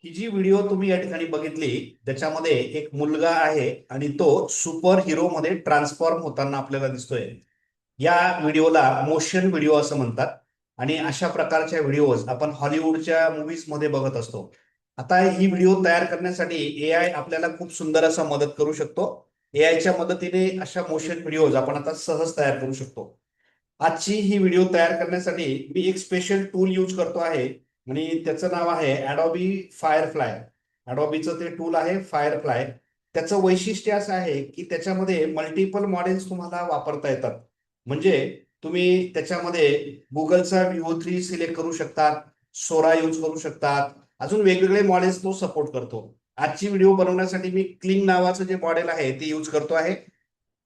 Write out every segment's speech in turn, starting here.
ही जी video तुम्ही या ठिकाणी बघितली त्याच्यामध्ये एक मुलगा आहे आणि तो सुपर हिरो मध्ये ट्रान्सफॉर्म होताना आपल्याला दिसतोय. या व्हिडिओला मोशन व्हिडिओ असं म्हणतात आणि अशा प्रकारच्या व्हिडिओज आपण हॉलिवूडच्या मूव्हीज मध्ये बघत असतो. आता ही व्हिडिओ तयार करण्यासाठी एआय आपल्याला खूप सुंदर असा मदत करू शकतो. एआयच्या मदतीने अशा मोशन व्हिडिओज आपण आता सहज तयार करू शकतो. आजची ही व्हिडिओ तयार करण्यासाठी मी एक स्पेशल टूल यूज करतो आहे आणि त्याचं नाव आहे अडोबी फायरफ्लाय. अडोबीचं ते टूल आहे फायरफ्लाय. त्याचं वैशिष्ट्य असं आहे की त्याच्यामध्ये मल्टिपल मॉडेल्स तुम्हाला वापरता येतात. म्हणजे तुम्ही त्याच्यामध्ये गुगलचा Veo 3 सिलेक्ट करू शकतात, सोरा यूज करू शकतात, अजून वेगवेगळे मॉडेल्स तो सपोर्ट करतो. आजची व्हिडिओ बनवण्यासाठी मी क्लिंग नावाचं जे मॉडेल आहे ते यूज करतो आहे.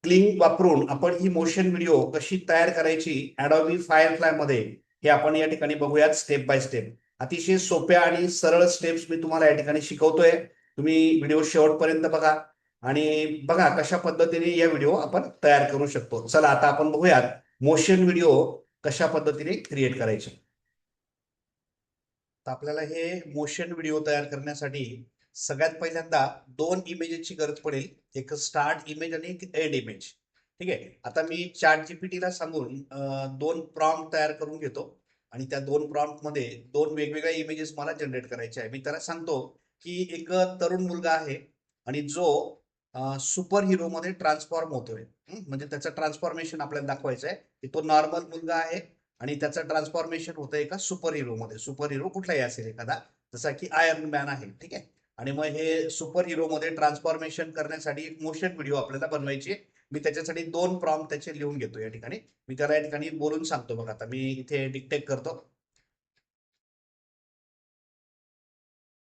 क्लिंग वापरून आपण ही मोशन व्हिडिओ कशी तयार करायची अडोबी फायरफ्लाय मध्ये हे आपण या ठिकाणी बघूयात स्टेप बाय स्टेप. अतिशय सोप्या आणि सरळ स्टेप्स मी तुम्हाला या ठिकाणी शिकवतोय. तुम्ही व्हिडिओ शेवटपर्यंत बघा आणि बघा कशा पद्धतीने या व्हिडिओ आपण तयार करू शकतो. चला आता आपण बघूयात मोशन व्हिडिओ कशा पद्धतीने क्रिएट करायचे. तर आपल्याला हे मोशन व्हिडिओ तयार करण्यासाठी सगळ्यात पहिल्यांदा दोन इमेजेसची गरज पडेल. एक स्टार्ट इमेज आणि एक एंड इमेज. ठीक आहे. आता मी चॅट जीपीटीला सांगून दोन प्रॉम्प्ट तयार करून घेतो आणि त्या दोन प्रॉम्प्ट मध्ये दोन वेगवेगळ्या इमेजेस मला जनरेट करायचे आहे. मी त्याला सांगतो की एक तरुण मुलगा आहे आणि जो सुपर हिरो मध्ये ट्रान्सफॉर्म होतोय. म्हणजे त्याचं ट्रान्सफॉर्मेशन आपल्याला दाखवायचं आहे की तो नॉर्मल मुलगा आहे आणि त्याचं ट्रान्सफॉर्मेशन होतं एका सुपर हिरो मध्ये. सुपर हिरो कुठलाही असेल एखादा, जसा की आयर्न मॅन आहे. ठीक आहे. आणि मग हे सुपर हिरो मध्ये ट्रान्सफॉर्मेशन करण्यासाठी एक मोशन व्हिडिओ आपल्याला बनवायची आहे. मी त्याच्यासाठी दोन प्रॉम्प्ट त्याचे लिहून घेतो या ठिकाणी. मी त्याला या ठिकाणी बोलून सांगतो. बघा आता मी इथे डिक्टेट करतो.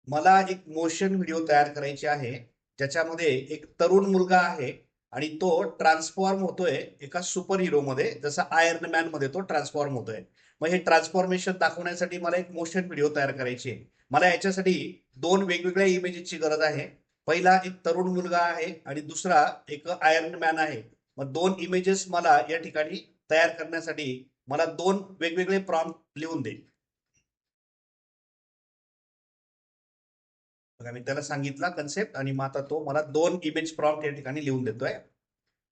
मला एक मोशन व्हिडिओ तयार करायची आहे ज्याच्यामध्ये एक तरुण मुलगा आहे आणि तो ट्रान्सफॉर्म होतोय एका सुपर हिरो मध्ये, जसा आयर्न मॅन मध्ये तो ट्रान्सफॉर्म होतोय. मग हे ट्रान्सफॉर्मेशन दाखवण्यासाठी मला एक मोशन व्हिडिओ तयार करायची आहे. मला याच्यासाठी दोन वेगवेगळ्या इमेजेसची गरज आहे. पहिला एक तरुण मुलगा आहे आणि दुसरा एक आयर्न मॅन आहे. मग दोन इमेजेस मला या ठिकाणी तयार करण्यासाठी मला दोन वेगवेगळे प्रॉम्प्ट लिहून दे. बघा मी त्याला सांगितला कन्सेप्ट आणि मग आता तो मला दोन इमेज प्रॉम्प्ट या ठिकाणी लिहून देतोय.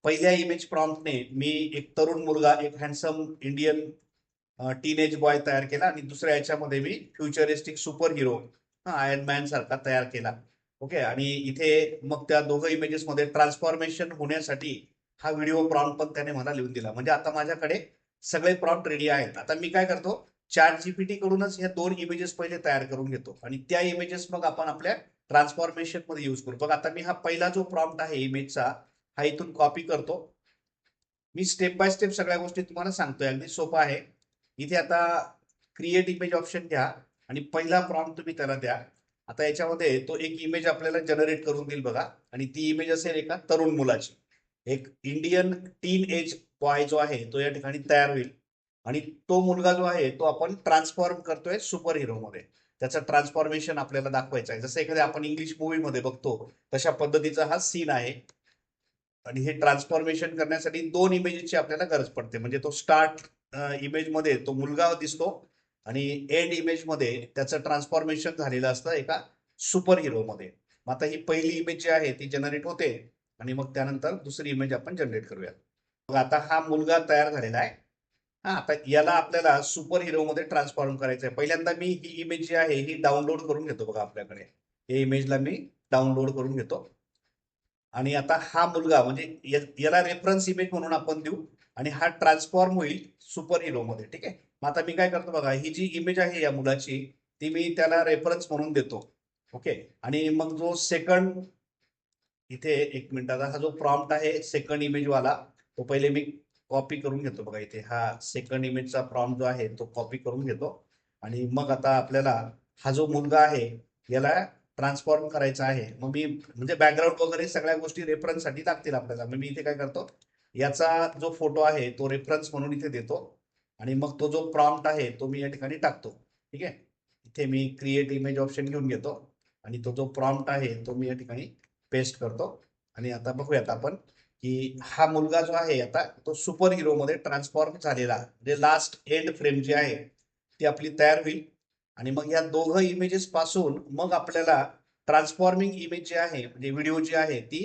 पहिल्या इमेज प्रॉम्प्टने मी एक तरुण मुलगा, एक हँडसम इंडियन टीनेज बॉय तयार केला आणि दुसऱ्या याच्यामध्ये मी futuristic super hero iron man सारखा तयार केला. ओके. आणि इथे मग त्या दोघं इमेजेस मध्ये ट्रान्सफॉर्मेशन होण्यासाठी हा व्हिडिओ प्रॉम्प्ट पण त्याने मला लिहून दिला. म्हणजे आता माझ्याकडे सगळे प्रॉम्प्ट रेडी आहेत. आता मी काय करतो, चॅट जीपीटी कडूनच ह्या दोन इमेजेस पहिले तयार करून घेतो आणि त्या इमेजेस मग आपण आपल्या ट्रान्सफॉर्मेशन मध्ये युज करू. बघा आता मी हा पहिला जो प्रॉम्प्ट आहे इमेजचा, हा इथून कॉपी करतो. मी स्टेप बाय स्टेप सगळ्या गोष्टी तुम्हाला सांगतोय, अगदी सोपं आहे. इथे आता क्रिएट इमेज ऑप्शन घ्या आणि पहिला प्रॉम्प्ट तुम्ही त्याला द्या. आता याच्यामध्ये तो एक इमेज आपल्याला जनरेट करून देईल बघा. आणि ती इमेज असेल एका तरुण मुलाची. एक इंडियन टीन एज बॉय जो आहे तो या ठिकाणी तयार होईल आणि तो मुलगा जो आहे तो आपण ट्रान्सफॉर्म करतोय सुपर हिरो मध्ये. त्याचं ट्रान्सफॉर्मेशन आपल्याला दाखवायचं आहे. जसं एखाद्या आपण इंग्लिश मूवी मध्ये बघतो तशा पद्धतीचा हा सीन आहे. आणि हे ट्रान्सफॉर्मेशन करण्यासाठी दोन इमेजची आपल्याला गरज पडते. म्हणजे तो स्टार्ट इमेज मध्ये तो मुलगा दिसतो आणि एंड इमेज मध्ये त्याचं ट्रान्सफॉर्मेशन झालेलं असतं एका सुपर हिरो मध्ये. मग आता ही पहिली इमेज जी आहे ती जनरेट होते आणि मग त्यानंतर दुसरी इमेज आपण जनरेट करूया. मग आता हा मुलगा तयार झालेला आहे. हा आता याला आपल्याला सुपर हिरो मध्ये ट्रान्सफॉर्म करायचं आहे. पहिल्यांदा मी ही इमेज जी आहे ही डाउनलोड करून घेतो. बघा आपल्याकडे हे इमेजला मी डाउनलोड करून घेतो. आणि आता हा मुलगा म्हणजे याला रेफरन्स इमेज म्हणून आपण देऊ आणि हा ट्रान्सफॉर्म होईल सुपर हिरो मध्ये. ठीक आहे. मग आता मी काय करतो बघा, ही जी इमेज आहे या मुलाची ती मी त्याला रेफरन्स म्हणून देतो. ओके. आणि मग जो सेकंड इथे एक मिनिटाचा हा जो प्रॉम्प्ट आहे सेकंड इमेज वाला, तो पहिले मी कॉपी करून घेतो. बघा इथे हा सेकंड इमेजचा प्रॉम्प्ट जो आहे तो कॉपी करून घेतो. आणि मग आता आपल्याला हा जो मुलगा आहे याला ट्रान्सफॉर्म करायचा आहे. मग मी म्हणजे बॅकग्राऊंड वगैरे सगळ्या गोष्टी रेफरन्स साठी लागतील आपल्याला. मग मी इथे काय करतो, याचा जो फोटो आहे तो रेफरन्स म्हणून इथे देतो आणि मग तो जो प्रॉम्प्ट आहे तो मी या ठिकाणी टाकतो. ठीक आहे. इथे मी क्रिएट इमेज ऑप्शन घेऊन घेतो आणि तो जो प्रॉम्प्ट आहे तो मी या ठिकाणी पेस्ट करतो. आणि आता बघूयात आपण की हा मुलगा जो आहे आता तो सुपर हिरो मध्ये ट्रान्सफॉर्म झालेला, म्हणजे लास्ट एंड फ्रेम जी आहे ती आपली तयार होईल. आणि मग या दोघं इमेजेस पासून मग आपल्याला ट्रान्सफॉर्मिंग इमेज जी आहे म्हणजे व्हिडिओ जी आहे ती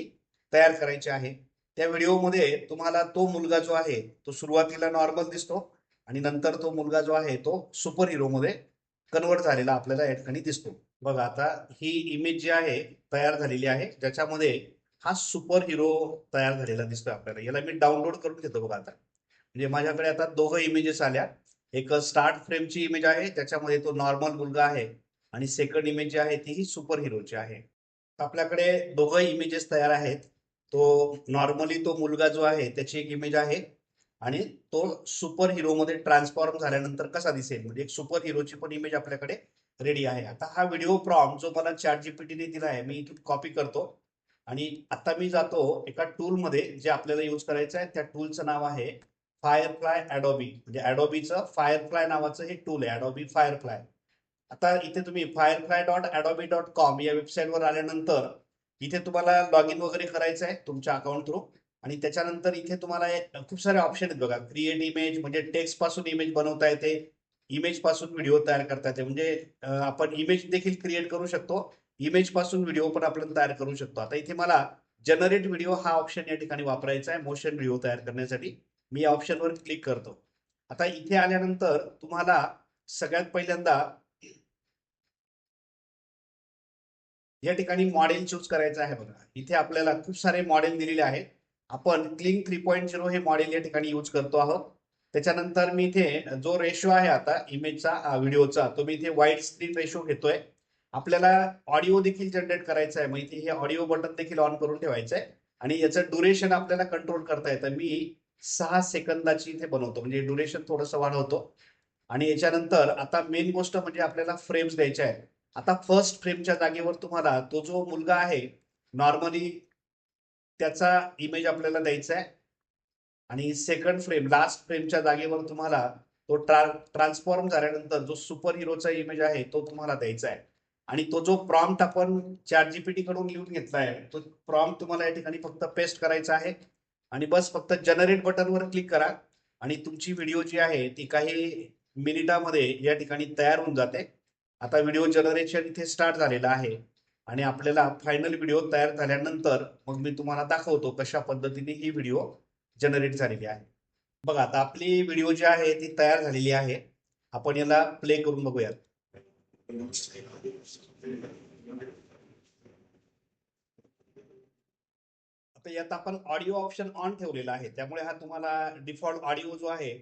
तयार करायची आहे. त्या व्हिडिओमध्ये तुम्हाला तो मुलगा जो आहे तो सुरुवातीला नॉर्मल दिसतो आणि नंतर तो मुलगा जो आहे तो सुपर हिरो मध्ये कन्वर्ट झालेला आपल्याला या ठिकाणी दिसतो. बघा आता ही इमेज जी आहे तयार झालेली आहे ज्याच्यामध्ये हा सुपर हिरो तयार झालेला दिसतोय आपल्याला. याला मी डाउनलोड करून घेतो बघा आता. म्हणजे माझ्याकडे आता दोघं इमेजेस आल्या. एक स्टार्ट फ्रेमची इमेज आहे त्याच्यामध्ये तो नॉर्मल मुलगा आहे आणि सेकंड इमेज जी आहे ती ही सुपर हिरोची आहे. आपल्याकडे दोघं इमेजेस तयार आहेत. तो नॉर्मली तो मुलगा जो आहे त्याची एक इमेज आहे आणि तो सुपर हिरो मध्ये ट्रान्सफॉर्म झाल्यानंतर कसा दिसेल म्हणजे एक सुपर हिरोची पण इमेज आपल्याकडे रेडी आहे. आता हा व्हिडिओ प्रॉम्प्ट जो मला चॅट जीपीटीने दिला आहे मी इथून कॉपी करतो आणि आता मी जातो एका टूल मध्ये जे आपल्याला यूज करायचं आहे. त्या टूलचं नाव आहे फायरफ्लाय ॲडोबी. म्हणजे ॲडोबीचं फायरफ्लाय नावाचं हे टूल आहे, ॲडोबी फायरफ्लाय. आता इथे तुम्ही firefly.adobe.com या वेबसाईटवर आल्यानंतर इथे तुम्हाला लॉग इन वगैरे करायचं आहे तुमच्या अकाउंट थ्रू आणि त्याच्यानंतर इथे तुम्हाला खूप सारे ऑप्शन आहेत बघा. क्रिएट इमेज म्हणजे टेक्स्ट पासून इमेज बनवता येते, इमेज पासून व्हिडिओ तयार करता येते. म्हणजे आपण इमेज देखील क्रिएट करू शकतो, इमेज पासून व्हिडिओ पण आपण तयार करू शकतो. आता इथे मला जनरेट व्हिडिओ हा ऑप्शन या ठिकाणी वापरायचा आहे मोशन व्हिडिओ तयार करण्यासाठी. मी या ऑप्शनवर क्लिक करतो. आता इथे आल्यानंतर तुम्हाला सगळ्यात पहिल्यांदा या ठिकाणी मॉडेल चूज करायचं आहे बघा. इथे आपल्याला खूप सारे मॉडेल दिलेले आहेत. आपण क्लिंग 3.0 हे मॉडेल या ठिकाणी यूज करतो आहोत. त्याच्यानंतर मी इथे जो रेशो आहे आता इमेजचा व्हिडिओचा तो मी इथे वाईड स्क्रीन रेशो घेतोय. आपल्याला ऑडिओ देखील जनरेट करायचा आहे. मग इथे हे ऑडिओ बटन देखील ऑन करून ठेवायचं आहे आणि याचं ड्युरेशन आपल्याला कंट्रोल करता येतं. मी 6 सेकंदाची इथे बनवतो म्हणजे ड्युरेशन थोडंसं वाढवतो. आणि याच्यानंतर आता मेन गोष्ट म्हणजे आपल्याला फ्रेम्स द्यायच्या आहेत. आता फर्स्ट फ्रेमच्या जागेवर तुम्हाला तो जो मुलगा आहे नॉर्मली त्याचा इमेज आपल्याला द्यायचा आहे आणि सेकंड फ्रेम लास्ट फ्रेमच्या जागेवर तुम्हाला तो ट्रान्सफॉर्म झाल्यानंतर जो सुपर हिरोचा इमेज आहे तो तुम्हाला द्यायचा आहे. आणि तो जो प्रॉम्प्ट आपण चॅट जीपीटी कडून लिहून घेतलाय तो प्रॉम्प्ट तुम्हाला या ठिकाणी फक्त पेस्ट करायचा आहे आणि बस फक्त जनरेट बटनवर क्लिक करा आणि तुमची व्हिडिओ जी आहे ती काही मिनिटामध्ये या ठिकाणी तयार होऊन जाते. आता व्हिडिओ जनरेशन इथे स्टार्ट झालेलं आहे आणि आपल्याला फायनल व्हिडिओ तयार झाल्यानंतर मग मी तुम्हाला दाखवतो कशा पद्धतीने ही व्हिडिओ जनरेट झालेली आहे. बघा आता आपली व्हिडिओ जी आहे ती तयार झालेली आहे. आपण याला प्ले करून बघूयात. आता यात आपण ऑडिओ ऑप्शन ऑन ठेवलेला आहे त्यामुळे हा तुम्हाला डिफॉल्ट ऑडिओ जो आहे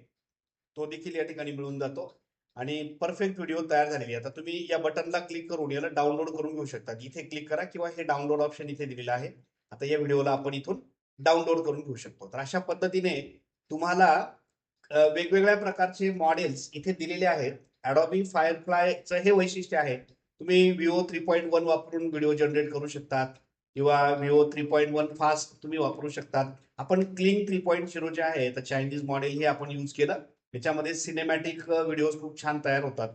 तो देखील या ठिकाणी मिळून जातो आणि परफेक्ट व्हिडिओ तयार झालेली आहे. आता तुम्ही या बटनला क्लिक करून याला डाउनलोड करून घेऊ शकता. इथे क्लिक करा किंवा हे डाउनलोड ऑप्शन इथे दिलेलं आहे. आता या व्हिडिओला आपण इथून डाउनलोड करून घेऊ शकतो. तर अशा पद्धतीने तुम्हाला वेगवेगळ्या प्रकारचे मॉडेल्स इथे दिलेले आहेत. Adobe Fireflyचं हे वैशिष्ट्य आहे. तुम्ही Veo 3.1 वापरून व्हिडिओ जनरेट करू शकतात किंवा Veo 3.1 फास्ट तुम्ही वापरू शकतात. आपण क्लिंग 3.0 जे आहे तर चायनीज मॉडेल हे आपण यूज केलं. त्याच्यामध्ये सिनेमॅटिक व्हिडिओज खूप छान तयार होतात.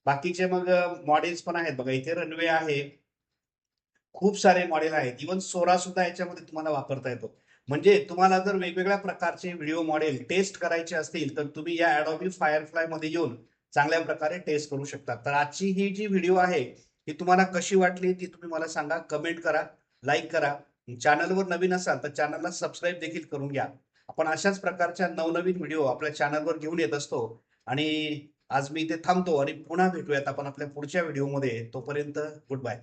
बाकीचे मग मॉडेल्स पण आहेत बघा. इथे रनवे आहे, खूप सारे मॉडेल आहेत. इव्हन सोरा सुद्धा याच्यामध्ये तुम्हाला वापरता येतो. म्हणजे तुम्हाला जर वेगवेगळ्या प्रकारचे व्हिडिओ मॉडेल टेस्ट करायचे असतील तर तुम्ही या Adobe Firefly मध्ये येऊन चांगल्या प्रकारे टेस्ट करू शकता. तर आजची ही जी व्हिडिओ आहे ही तुम्हाला कशी वाटली ती तुम्ही मला सांगा. कमेंट करा, लाईक करा. चॅनलवर नवीन असाल तर चॅनलला सबस्क्राईब देखील करून घ्या. आपण अशाच प्रकारच्या नवनवीन व्हिडिओ आपल्या चॅनलवर घेऊन येत असतो आणि आज मी इथे थांबतो आणि पुन्हा भेटूयात आपण आपल्या पुढच्या व्हिडिओमध्ये. तोपर्यंत गुड बाय.